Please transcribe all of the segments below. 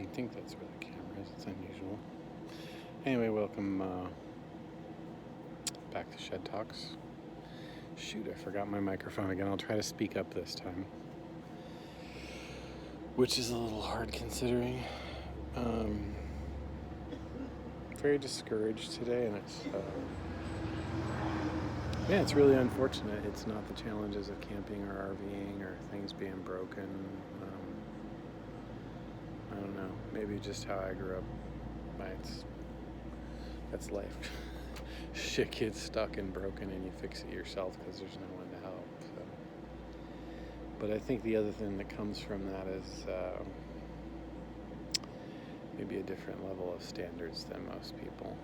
I think that's where the camera is. It's unusual. Anyway, welcome back to Shed Talks. Shoot, I forgot my microphone again. I'll try to speak up this time, which is a little hard considering. Very discouraged today, and it's really unfortunate. It's not the challenges of camping or RVing or things being broken. I don't know. Maybe just how I grew up. That's life. Shit gets stuck and broken, and you fix it yourself because there's no one to help. So. But I think the other thing that comes from that is maybe a different level of standards than most people.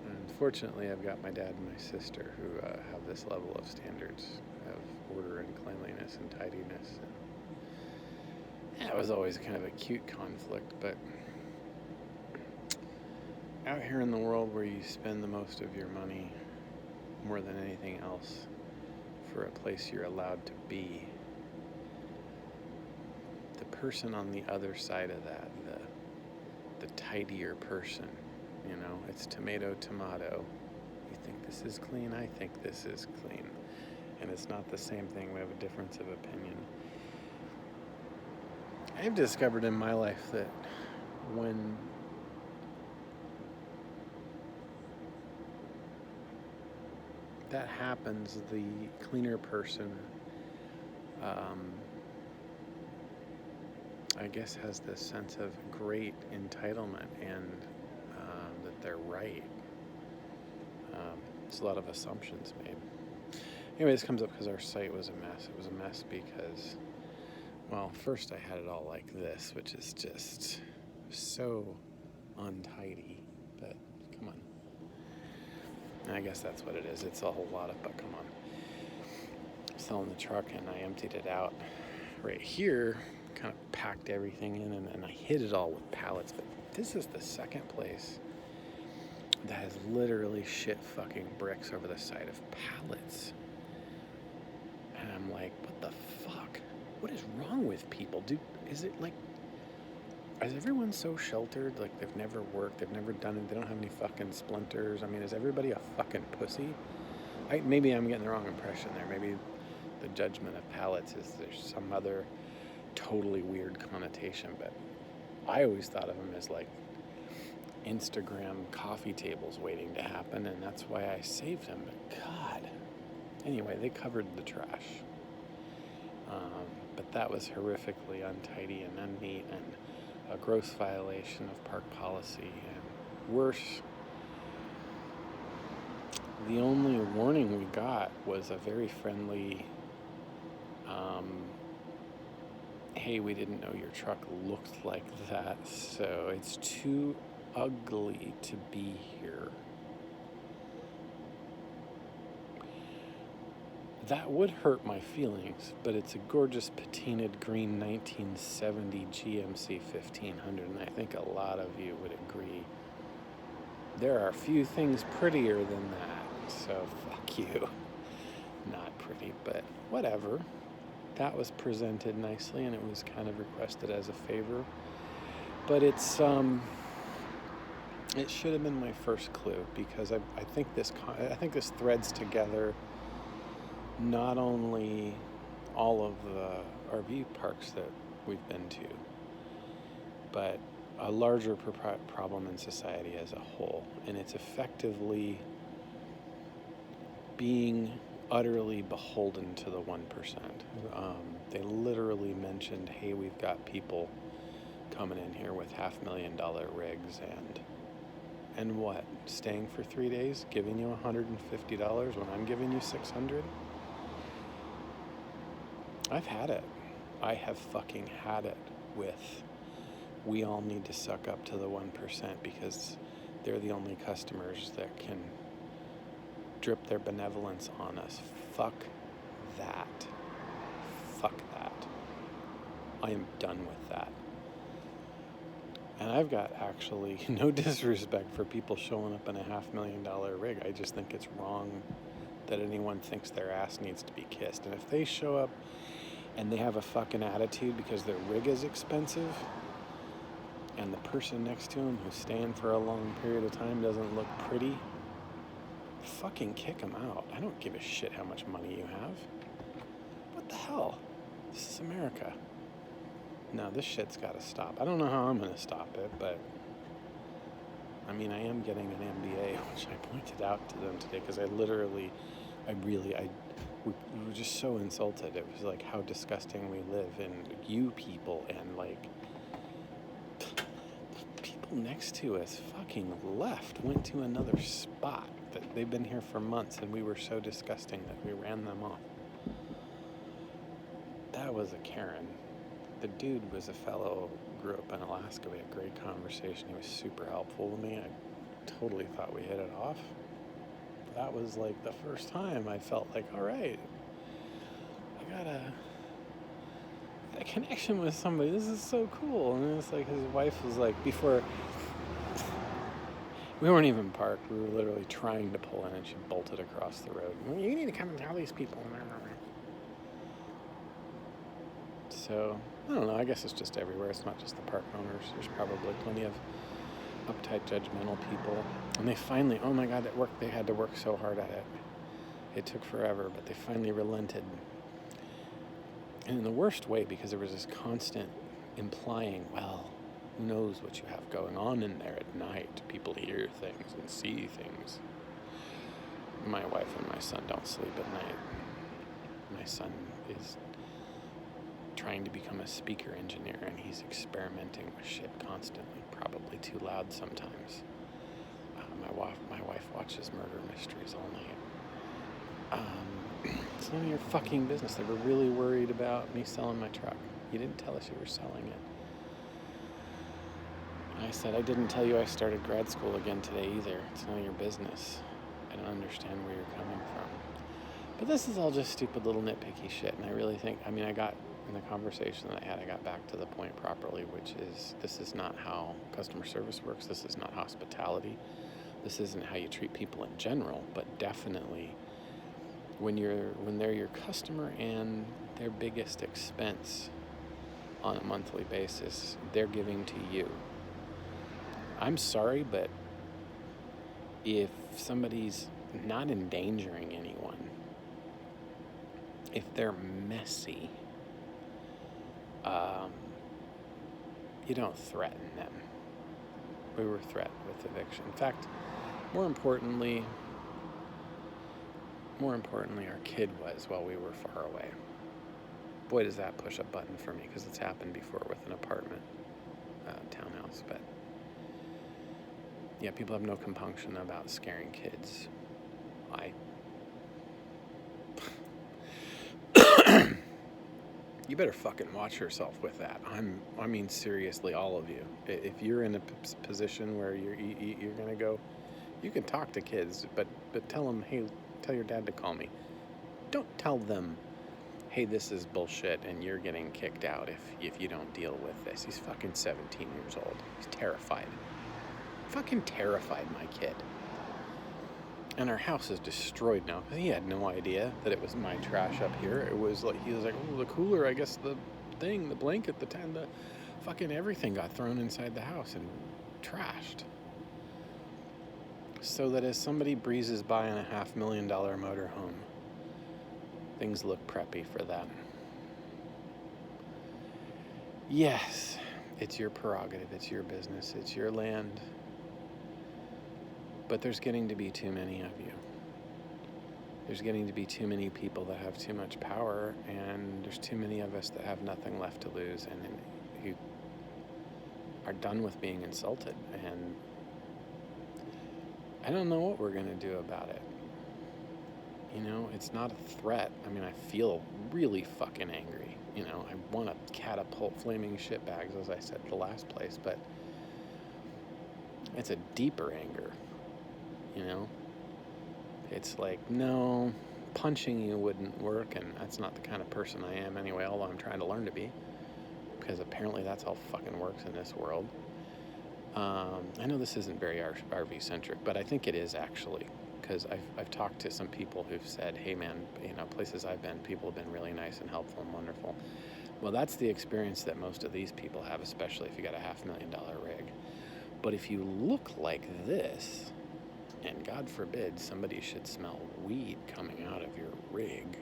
And fortunately, I've got my dad and my sister who have this level of standards of order and cleanliness and tidiness. And that was always kind of a cute conflict, but out here in the world where you spend the most of your money more than anything else for a place you're allowed to be, the person on the other side of that, the tidier person, it's tomato. You think this is clean, I think this is clean. And it's not the same thing. We have a difference of opinion. I've discovered in my life that when that happens, the cleaner person, I guess, has this sense of great entitlement and that they're right. There's a lot of assumptions made. Anyway, this comes up because our site was a mess. It was a mess because, well, first I had it all like this, which is just so untidy, but come on. I guess that's what it is. It's a whole lot of, but come on. I'm selling the truck and I emptied it out right here, kind of packed everything in, and I hid it all with pallets. But this is the second place that has literally shit fucking bricks over the side of pallets. And I'm like, what the fuck? What is wrong with people? Dude, is everyone so sheltered? Like, they've never worked, they've never done it, they don't have any fucking splinters. I mean, is everybody a fucking pussy? Maybe I'm getting the wrong impression there. Maybe the judgment of pallets is there's some other totally weird connotation, but I always thought of them as like Instagram coffee tables waiting to happen, and that's why I saved them. But God. Anyway, they covered the trash. But that was horrifically untidy and unneat and a gross violation of park policy. And worse, the only warning we got was a very friendly, hey, we didn't know your truck looked like that, so it's too ugly to be here. That would hurt my feelings, but it's a gorgeous patinaed green 1970 GMC 1500, and I think a lot of you would agree. There are few things prettier than that, so fuck you. Not pretty, but whatever. That was presented nicely, and it was kind of requested as a favor. But it should have been my first clue, because I think this threads together not only all of the RV parks that we've been to, but a larger problem in society as a whole. And it's effectively being utterly beholden to the 1%. They literally mentioned, hey, we've got people coming in here with $500,000 rigs and what? Staying for 3 days, giving you $150 when I'm giving you $600? I've had it. I have fucking had it with, we all need to suck up to the 1% because they're the only customers that can drip their benevolence on us. Fuck that. Fuck that. I am done with that. And I've got actually no disrespect for people showing up in a $500,000 rig. I just think it's wrong that anyone thinks their ass needs to be kissed. And if they show up and they have a fucking attitude because their rig is expensive, and the person next to them who's staying for a long period of time doesn't look pretty, fucking kick them out. I don't give a shit how much money you have. What the hell? This is America. No, this shit's gotta stop. I don't know how I'm gonna stop it, but I mean, I am getting an MBA, which I pointed out to them today, because we were just so insulted. It was like how disgusting we live, and you people, and like, people next to us fucking left, went to another spot that they've been here for months, and we were so disgusting that we ran them off. That was a Karen. The dude was a fellow, grew up in Alaska. We had a great conversation. He was super helpful with me. I totally thought we hit it off. That was like the first time I felt like, all right, I got a connection with somebody. This is so cool. And it's like his wife was like, before, we weren't even parked. We were literally trying to pull in, and she bolted across the road. Well, you need to come and tell these people. So, I don't know, I guess it's just everywhere. It's not just the park owners. There's probably plenty of uptight, judgmental people. And they finally, oh my God, they had to work so hard at it. It took forever, but they finally relented. And in the worst way, because there was this constant implying, well, who knows what you have going on in there at night. People hear things and see things. My wife and my son don't sleep at night. My son is trying to become a speaker engineer, and he's experimenting with shit constantly, probably too loud sometimes. My wife watches murder mysteries all night. It's none of your fucking business. They were really worried about me selling my truck. You didn't tell us you were selling it. And I said, I didn't tell you I started grad school again today either. It's none of your business. I don't understand where you're coming from. But this is all just stupid little nitpicky shit, and I really think, in the conversation that I got back to the point properly, which is, this is not how customer service works. This is not hospitality. This isn't how you treat people in general, but definitely when they're your customer and their biggest expense on a monthly basis, they're giving to you. I'm sorry, but if somebody's not endangering anyone, if they're messy, you don't threaten them. We were threatened with eviction. In fact, more importantly, our kid was while we were far away. Boy, does that push a button for me, because it's happened before with an apartment, townhouse. But yeah, people have no compunction about scaring kids. You better fucking watch yourself with that. I mean, seriously, all of you. If you're in a position where you're gonna go, you can talk to kids, but tell them, hey, tell your dad to call me. Don't tell them, hey, this is bullshit and you're getting kicked out if you don't deal with this. He's fucking 17 years old. He's terrified. Fucking terrified, my kid. And our house is destroyed now, because he had no idea that it was my trash up here. It was like, he was like, oh, the cooler, I guess the blanket, the tent, the fucking everything got thrown inside the house and trashed. So that as somebody breezes by in a $500,000 motorhome, things look preppy for them. Yes, it's your prerogative, it's your business, it's your land. But there's getting to be too many of you. There's getting to be too many people that have too much power, and there's too many of us that have nothing left to lose and who are done with being insulted. And I don't know what we're going to do about it. You know, it's not a threat. I mean, I feel really fucking angry. You know, I want to catapult flaming shitbags, as I said the last place, but it's a deeper anger. You know, it's like, no, punching you wouldn't work, and that's not the kind of person I am anyway, although I'm trying to learn to be, because apparently that's how fucking works in this world. I know this isn't very RV-centric, but I think it is actually, because I've talked to some people who've said, hey man, places I've been, people have been really nice and helpful and wonderful. Well, that's the experience that most of these people have, especially if you got a $500,000 rig. But if you look like this, and God forbid somebody should smell weed coming out of your rig,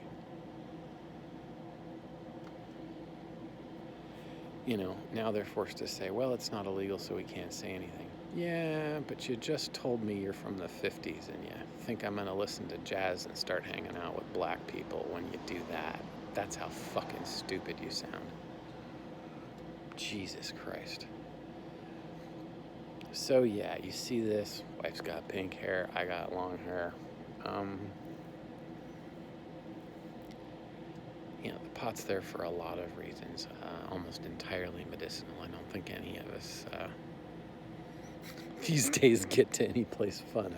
now they're forced to say, well, it's not illegal, so we can't say anything. Yeah, but you just told me you're from the 50s, and you think I'm going to listen to jazz and start hanging out with black people when you do that. That's how fucking stupid you sound. Jesus Christ. So yeah, you see this. Wife's got pink hair. I got long hair. The pot's there for a lot of reasons. Almost entirely medicinal. I don't think any of us these days get to any place fun.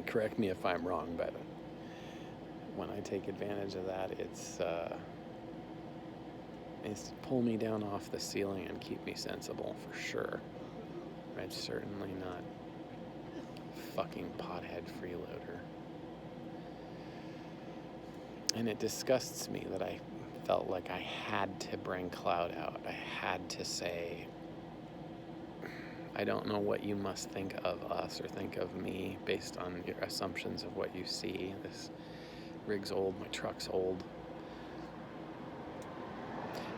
Correct me if I'm wrong, but when I take advantage of that, it's pull me down off the ceiling and keep me sensible for sure. I'm certainly not fucking pothead freeloader. And it disgusts me that I felt like I had to bring Cloud out. I had to say, I don't know what you must think of us or think of me based on your assumptions of what you see. This rig's old, my truck's old.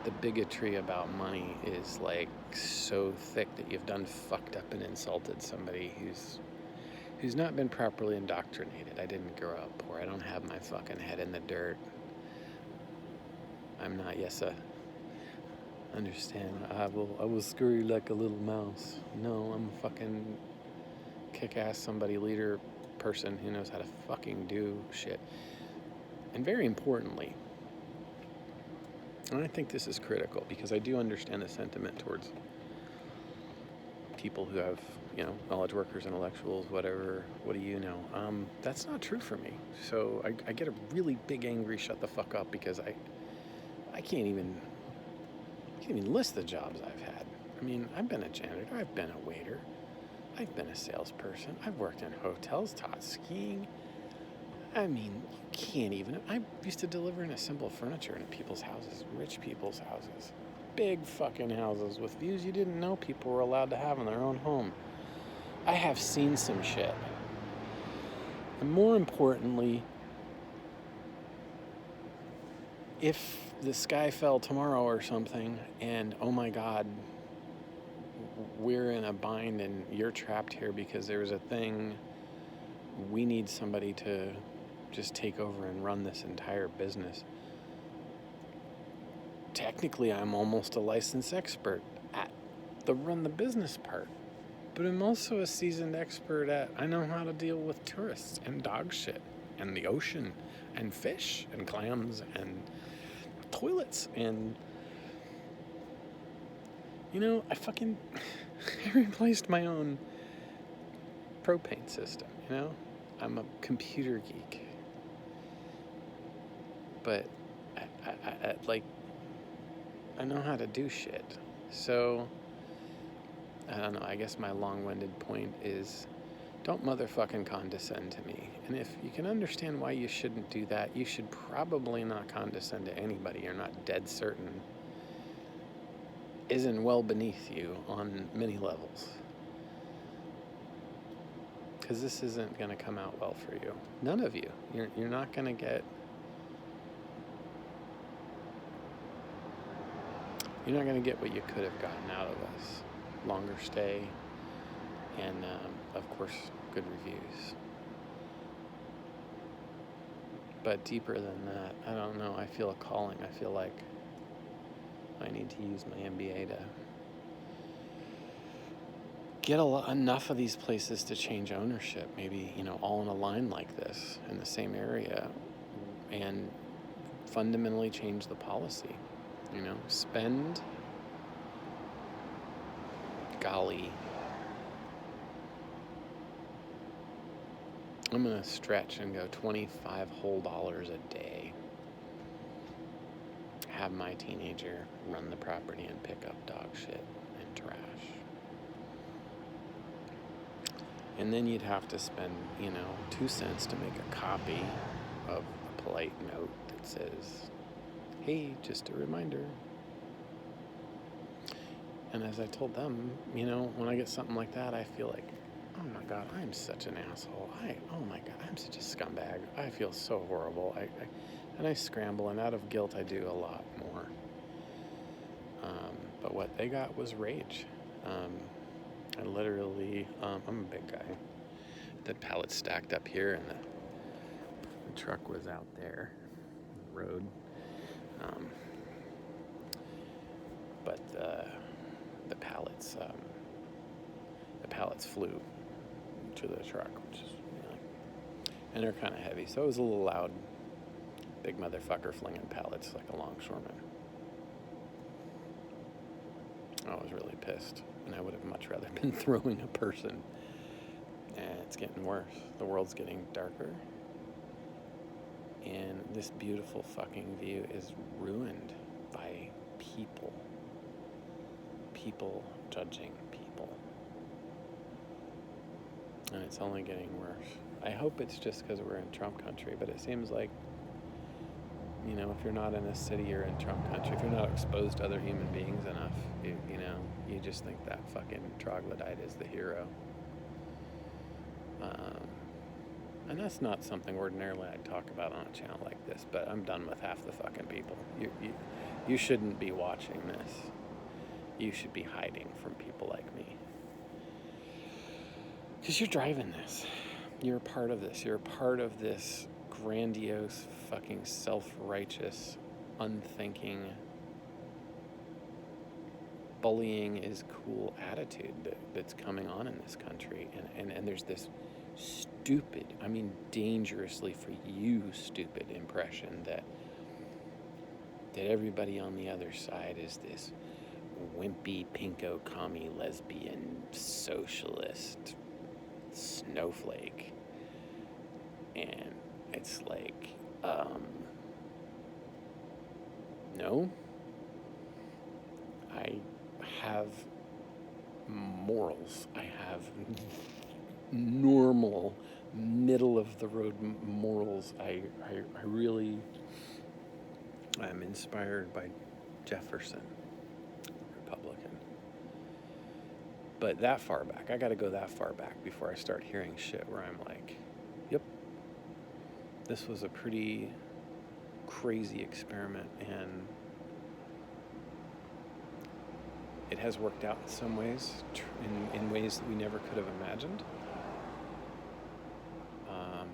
The bigotry about money is like so thick that you've done fucked up and insulted somebody who's not been properly indoctrinated. I didn't grow up poor. I don't have my fucking head in the dirt. I'm not, understand, I will scurry like a little mouse. No, I'm a fucking kick-ass somebody leader person who knows how to fucking do shit. And very importantly, and I think this is critical because I do understand the sentiment towards people who have, knowledge workers, intellectuals, whatever, what do you know? That's not true for me. So I get a really big angry shut the fuck up because I can't even list the jobs I've had. I've been a janitor, I've been a waiter, I've been a salesperson, I've worked in hotels, taught skiing. You can't even. I used to deliver and assemble furniture into people's houses, rich people's houses. Big fucking houses with views you didn't know people were allowed to have in their own home. I have seen some shit. And more importantly, if the sky fell tomorrow or something and, oh my God, we're in a bind and you're trapped here because there's a thing, we need somebody to just take over and run this entire business. Technically, I'm almost a licensed expert at the run the business part, but I'm also a seasoned expert at, I know how to deal with tourists and dog shit and the ocean and fish and clams and toilets and, I replaced my own propane system, I'm a computer geek. But I know how to do shit. So, I don't know, I guess my long-winded point is don't motherfucking condescend to me. And if you can understand why you shouldn't do that, you should probably not condescend to anybody you're not dead certain isn't well beneath you on many levels. Because this isn't going to come out well for you. None of you. You're not going to get... You're not going to get what you could have gotten out of us. Longer stay, and of course, good reviews. But deeper than that, I don't know. I feel a calling. I feel like I need to use my MBA to get enough of these places to change ownership. Maybe, all in a line like this in the same area, and fundamentally change the policy. Spend, golly, I'm going to stretch and go $25 whole a day. Have my teenager run the property and pick up dog shit and trash. And then you'd have to spend, 2 cents to make a copy of a polite note that says, hey, just a reminder. And as I told them, when I get something like that, I feel like, oh my God, I'm such an asshole. Oh my God, I'm such a scumbag. I feel so horrible. And I scramble, and out of guilt, I do a lot more. But what they got was rage. I literally, I'm a big guy. The pallets stacked up here, and the truck was out there on the road. But the pallets flew to the truck, which is, and they're kind of heavy, so it was a little loud. Big motherfucker flinging pallets like a longshoreman. I was really pissed, and I would have much rather been throwing a person. And it's getting worse. The world's getting darker, and this beautiful fucking view is ruined by people. People judging people. And it's only getting worse. I hope it's just because we're in Trump country, but it seems like, if you're not in a city, you're in Trump country. If you're not exposed to other human beings enough, you just think that fucking troglodyte is the hero. And that's not something ordinarily I'd talk about on a channel like this, but I'm done with half the fucking people. You shouldn't be watching this. You should be hiding from people like me. Because you're driving this. You're a part of this. You're a part of this grandiose, fucking self-righteous, unthinking, bullying is cool attitude that's coming on in this country. And there's this stupid, dangerously for you stupid impression that everybody on the other side is this wimpy, pinko, commie, lesbian, socialist snowflake. And it's like, no. I have morals. I have normal, middle of the road morals. I really am inspired by Jefferson, Republican. But that far back, I got to go that far back before I start hearing shit where I'm like, yep, this was a pretty crazy experiment, and it has worked out in some ways, in ways that we never could have imagined.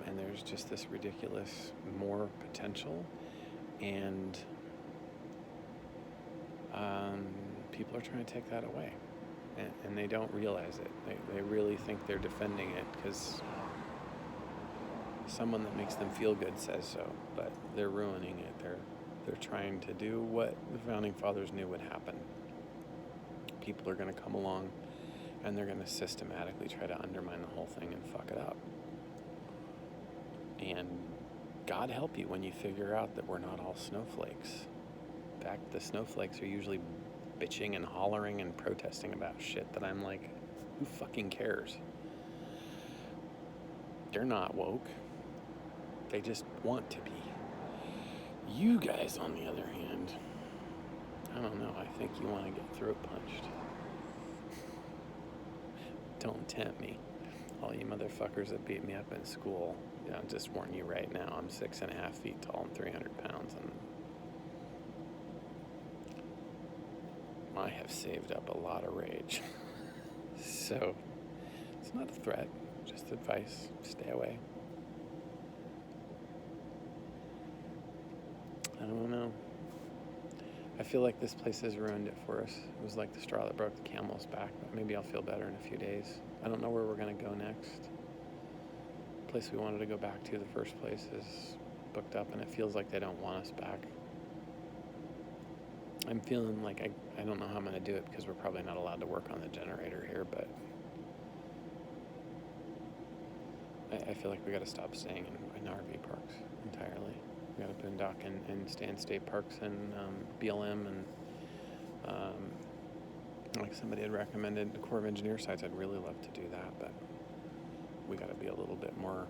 And there's just this ridiculous more potential, and people are trying to take that away, and they don't realize it. They really think they're defending it because someone that makes them feel good says so, but they're ruining it. They're trying to do what the Founding Fathers knew would happen. People are going to come along, and they're going to systematically try to undermine the whole thing and fuck it up. And God help you when you figure out that we're not all snowflakes. In fact, the snowflakes are usually bitching and hollering and protesting about shit that I'm like, who fucking cares? They're not woke. They just want to be. You guys, on the other hand, I don't know, I think you want to get throat punched. Don't tempt me. All you motherfuckers that beat me up in school, I'll just warn you right now, I'm 6.5 feet tall and 300 pounds, and I have saved up a lot of rage. So, it's not a threat, just advice. Stay away. I don't know. I feel like this place has ruined it for us. It was like the straw that broke the camel's back, but maybe I'll feel better in a few days. I don't know where we're going to go next. The place we wanted to go back to, the first place, is booked up, and it feels like they don't want us back. I'm feeling like I don't know how I'm going to do it because we're probably not allowed to work on the generator here, but I feel like we got to stop staying in RV parks entirely. We got to boondock and stay in state parks and BLM and like somebody had recommended the Corps of Engineer sites. I'd really love to do that, but we got to be a little bit more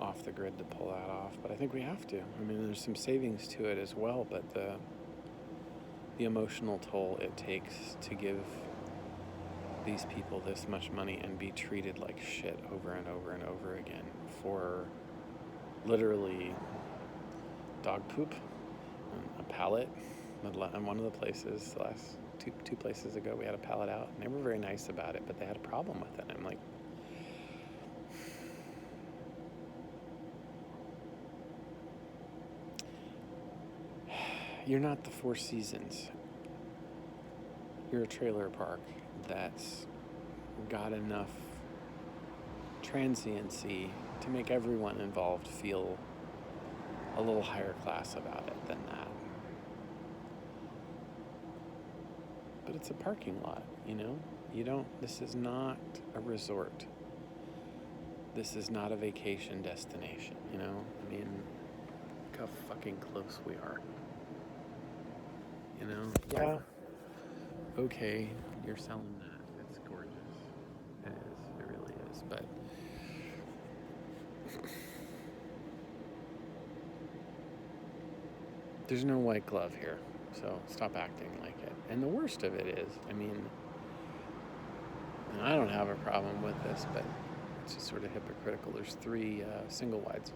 off the grid to pull that off, but I think we have to. I mean, there's some savings to it as well, but the emotional toll it takes to give these people this much money and be treated like shit over and over and over again for literally dog poop and a pallet. And one of the places, the last two places ago, we had a pallet out, and they were very nice about it, but they had a problem with it. And I'm like, you're not the Four Seasons. You're a trailer park that's got enough transiency to make everyone involved feel a little higher class about it than that. But it's a parking lot, you know? This is not a resort. This is not a vacation destination, you know? I mean, look how fucking close we are. You know? Yeah. Okay, you're selling that. It's gorgeous. It is. It really is. But there's no white glove here. So stop acting like it. And the worst of it is, I mean, and I don't have a problem with this, but it's just sort of hypocritical. There's 3 single wides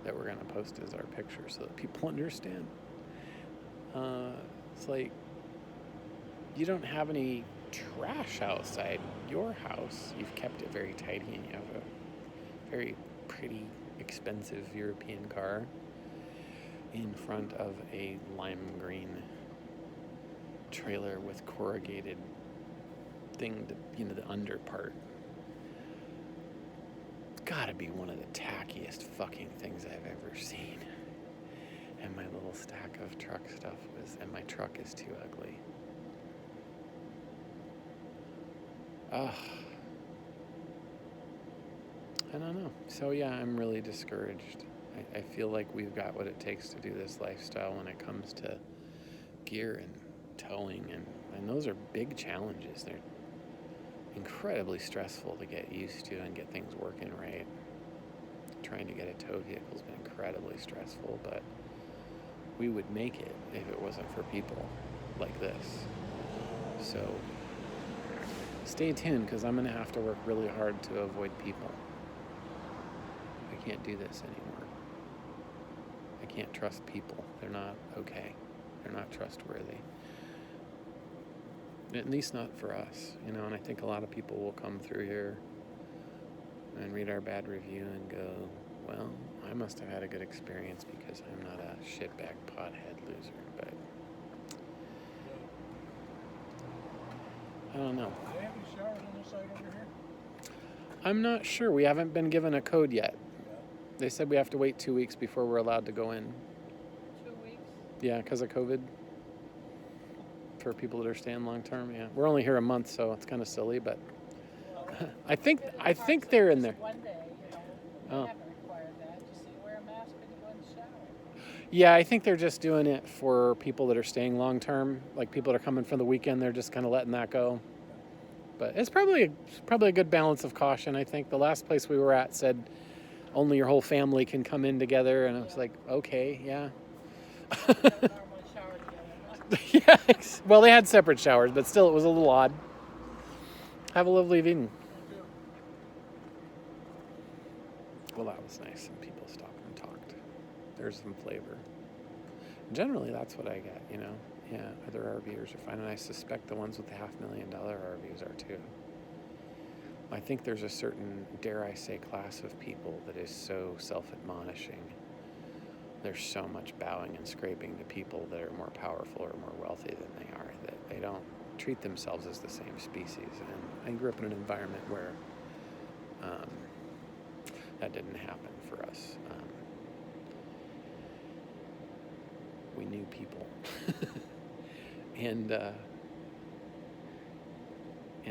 that we're going to post as our picture so that people understand. It's like, you don't have any trash outside your house. You've kept it very tidy, and you have a very pretty, expensive European car in front of a lime green trailer with corrugated thing, the under part. It's gotta be one of the tackiest fucking things I've ever seen. And my little stack of truck stuff and my truck is too ugly. Ugh. I don't know. So yeah, I'm really discouraged. I feel like we've got what it takes to do this lifestyle when it comes to gear and towing, and those are big challenges. They're incredibly stressful to get used to and get things working right. Trying to get a tow vehicle has been incredibly stressful, but we would make it if it wasn't for people like this. So stay tuned, because I'm going to have to work really hard to avoid people. I can't do this anymore. I can't trust people. They're not okay. They're not trustworthy. At least not for us, and I think a lot of people will come through here and read our bad review and go, well, I must have had a good experience because I'm not a shitbag pothead loser, but I don't know. Do they have any showers on this side over here? I'm not sure. We haven't been given a code yet. They said we have to wait 2 weeks before we're allowed to go in. 2 weeks? Yeah, because of COVID. For people that are staying long term, yeah. We're only here a month, so it's kind of silly, but I think they're in there. One day, they haven't required that. Just so you wear a mask when you go in the shower. Yeah, I think they're just doing it for people that are staying long term. Like people that are coming for the weekend, they're just kind of letting that go. But it's probably a good balance of caution. I think the last place we were at said only your whole family can come in together, and I was like, okay, yeah. Normally shower together. Yeah, well, they had separate showers, but still, it was a little odd. Have a lovely evening. Well, that was nice. Some people stopped and talked. There's some flavor. Generally, that's what I get, Yeah, other RVers are fine, and I suspect the ones with the $500,000 RVs are too. I think there's a certain, dare I say, class of people that is so self-admonishing. There's so much bowing and scraping to people that are more powerful or more wealthy than they are, that they don't treat themselves as the same species. And I grew up in an environment where that didn't happen for us. We knew people. And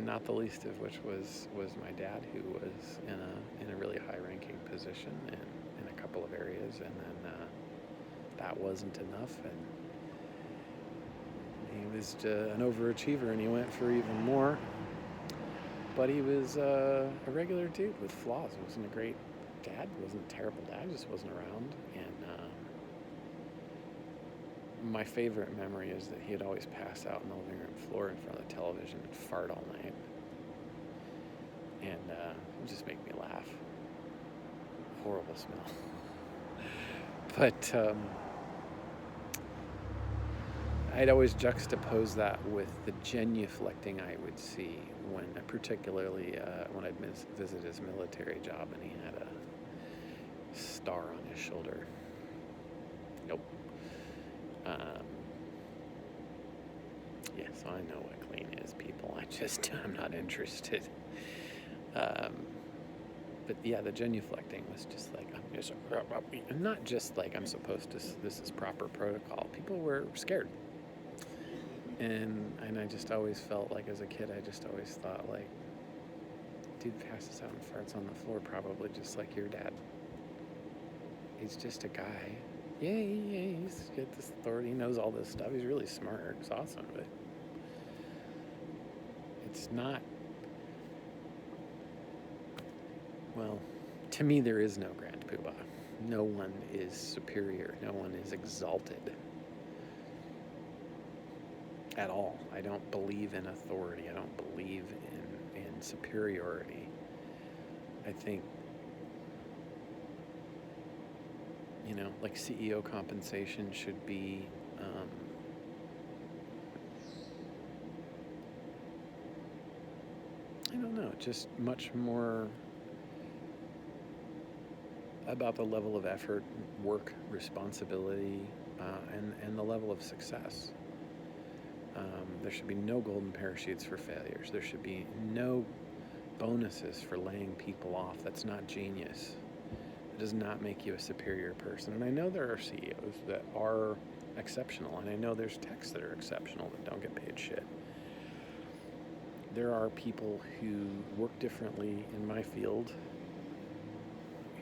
not the least of which was my dad, who was in a really high-ranking position in a couple of areas, and then that wasn't enough, and he was an overachiever, and he went for even more. but he was a regular dude with flaws. He wasn't a great dad, wasn't a terrible dad, just wasn't around. And my favorite memory is that he'd always pass out on the living room floor in front of the television and fart all night. And it would just make me laugh. Horrible smell. But I'd always juxtapose that with the genuflecting I would see when, particularly when I'd visit his military job and he had a star on his shoulder. Nope. Yeah, so I know what clean is, people. I'm not interested. But yeah, the genuflecting was just like, I'm not just like I'm supposed to, this is proper protocol. People were scared. And I just always felt like as a kid, I just always thought like, dude passes out and farts on the floor probably just like your dad. He's just a guy. Yeah, he's got this authority, he knows all this stuff, he's really smart, it's awesome, but it's not, well, to me there is no grand poobah. No one is superior, no one is exalted at all. I don't believe in authority, I don't believe in superiority. I think, you know, like CEO compensation should be I don't know, just much more about the level of effort, work, responsibility, and the level of success. There should be no golden parachutes for failures. There should be no bonuses for laying people off. That's not genius. It does not make you a superior person. And I know there are CEOs that are exceptional, and I know there's techs that are exceptional that don't get paid shit. There are people who work differently in my field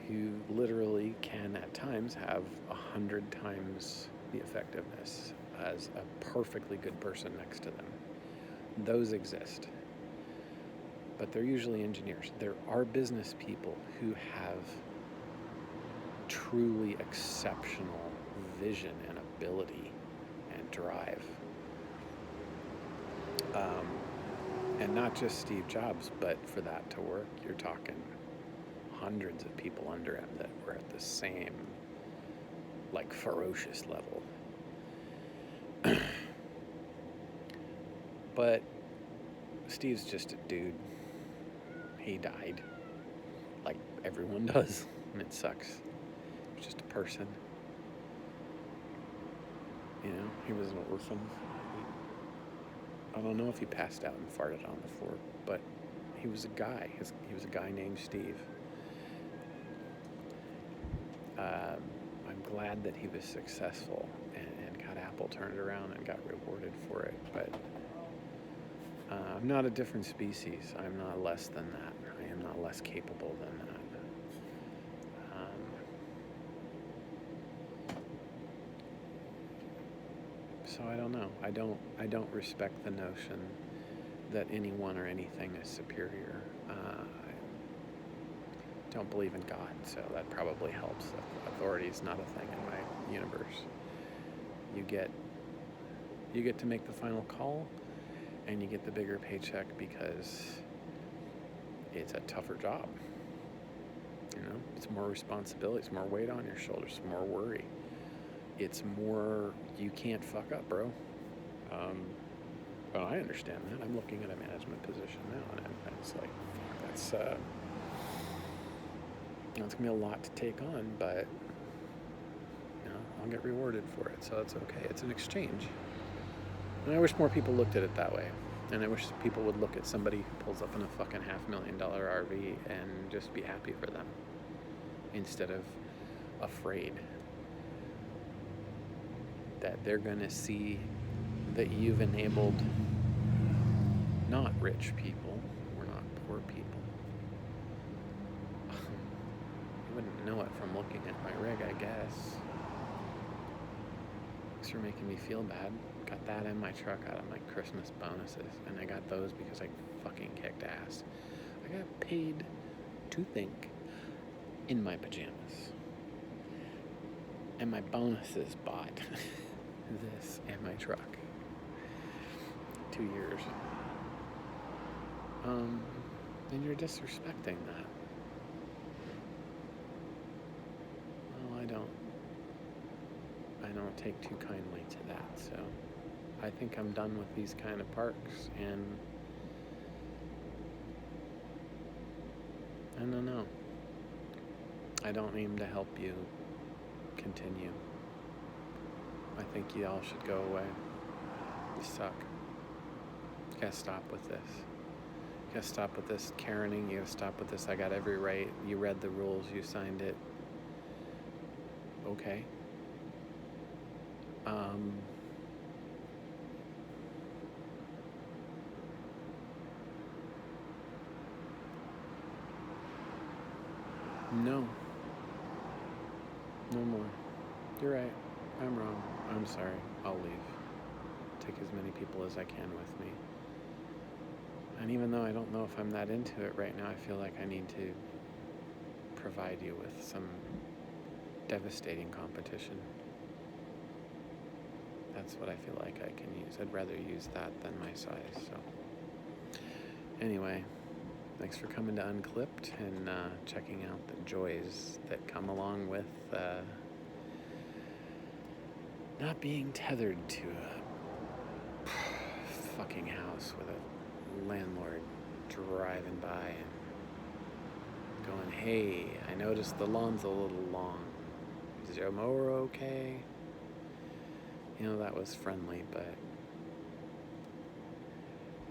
who literally can at times have 100 times the effectiveness as a perfectly good person next to them. Those exist. But they're usually engineers. There are business people who have truly exceptional vision and ability and drive. And not just Steve Jobs, but for that to work, you're talking hundreds of people under him that were at the same, like, ferocious level. But Steve's just a dude. He died, like everyone does, and it sucks. He's just a person. You know, he was an orphan. I don't know if he passed out and farted on the floor, but he was a guy. He was a guy named Steve. I'm glad that he was successful and got Apple turned around and got rewarded for it, but I'm not a different species. I'm not less than that. I am not less capable than that. So I don't know. I don't respect the notion that anyone or anything is superior. I don't believe in God, so that probably helps. Authority is not a thing in my universe. You get to make the final call, and you get the bigger paycheck because it's a tougher job. You know, it's more responsibility, it's more weight on your shoulders, more worry. It's more, you can't fuck up, bro. Well, I understand that. I'm looking at a management position now, and it's like, that's it's gonna be a lot to take on, but you know, I'll get rewarded for it, so it's okay. It's an exchange. And I wish more people looked at it that way. And I wish people would look at somebody who pulls up in a fucking $500,000 RV and just be happy for them instead of afraid that they're gonna see that you've enabled not rich people, we're not poor people. You wouldn't know it from looking at my rig, I guess. thanks for making me feel bad. Got that in my truck out of my Christmas bonuses, and I got those because I fucking kicked ass. I got paid to think in my pajamas. And my bonuses bought this and my truck. 2 years. And you're disrespecting that. Well, I don't take too kindly to that, so I think I'm done with these kind of parks, and I don't know. I don't aim to help you continue. I think you all should go away. You suck. You gotta stop with this. You gotta stop with this Karening. You gotta stop with this. I got every right. You read the rules. You signed it. Okay. No. No more. You're right. I'm wrong. I'm sorry. I'll leave. Take as many people as I can with me. And even though I don't know if I'm that into it right now, I feel like I need to provide you with some devastating competition. That's what I feel like I can use. I'd rather use that than my size. So anyway, thanks for coming to Unclipped and checking out the joys that come along with not being tethered to a fucking house with a landlord driving by and going, hey, I noticed the lawn's a little long. Is your mower okay? You know, that was friendly, but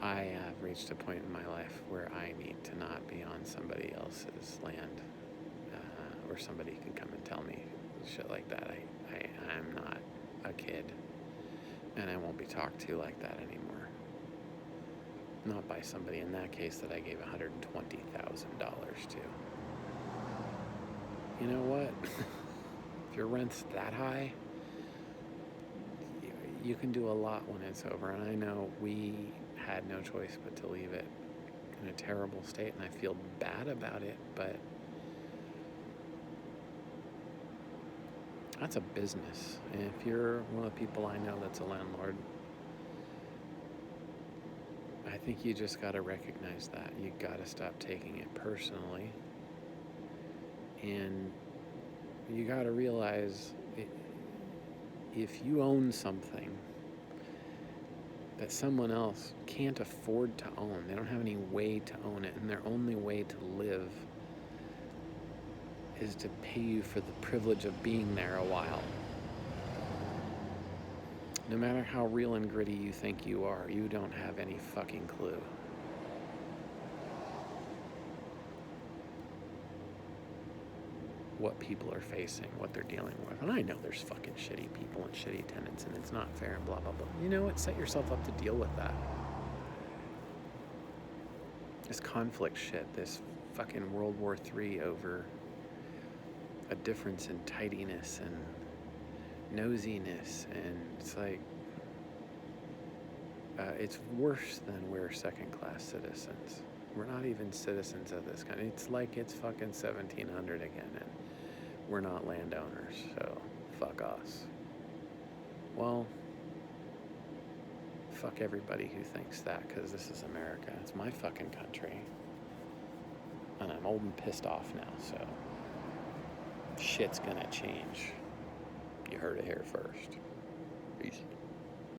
I have reached a point in my life where I need to not be on somebody else's land, where somebody can come and tell me shit like that. I'm not a kid, and I won't be talked to like that anymore. Not by somebody in that case that I gave $120,000 to. You know what? If your rent's that high, you can do a lot when it's over. And I know we had no choice but to leave it in a terrible state, and I feel bad about it, but that's a business. And if you're one of the people I know that's a landlord, I think you just got to recognize that. You got to stop taking it personally. And you got to realize if you own something that someone else can't afford to own, they don't have any way to own it, and their only way to live is to pay you for the privilege of being there a while. No matter how real and gritty you think you are, you don't have any fucking clue. What people are facing, what they're dealing with. And I know there's fucking shitty people and shitty tenants, and it's not fair and blah, blah, blah. You know what? Set yourself up to deal with that. This conflict shit, this fucking World War III over a difference in tidiness and nosiness, and it's like, it's worse than we're second-class citizens. We're not even citizens of this country. It's like it's fucking 1700 again, and we're not landowners, so fuck us. Well, fuck everybody who thinks that, because this is America. It's my fucking country. And I'm old and pissed off now, so shit's gonna change. You heard it here first.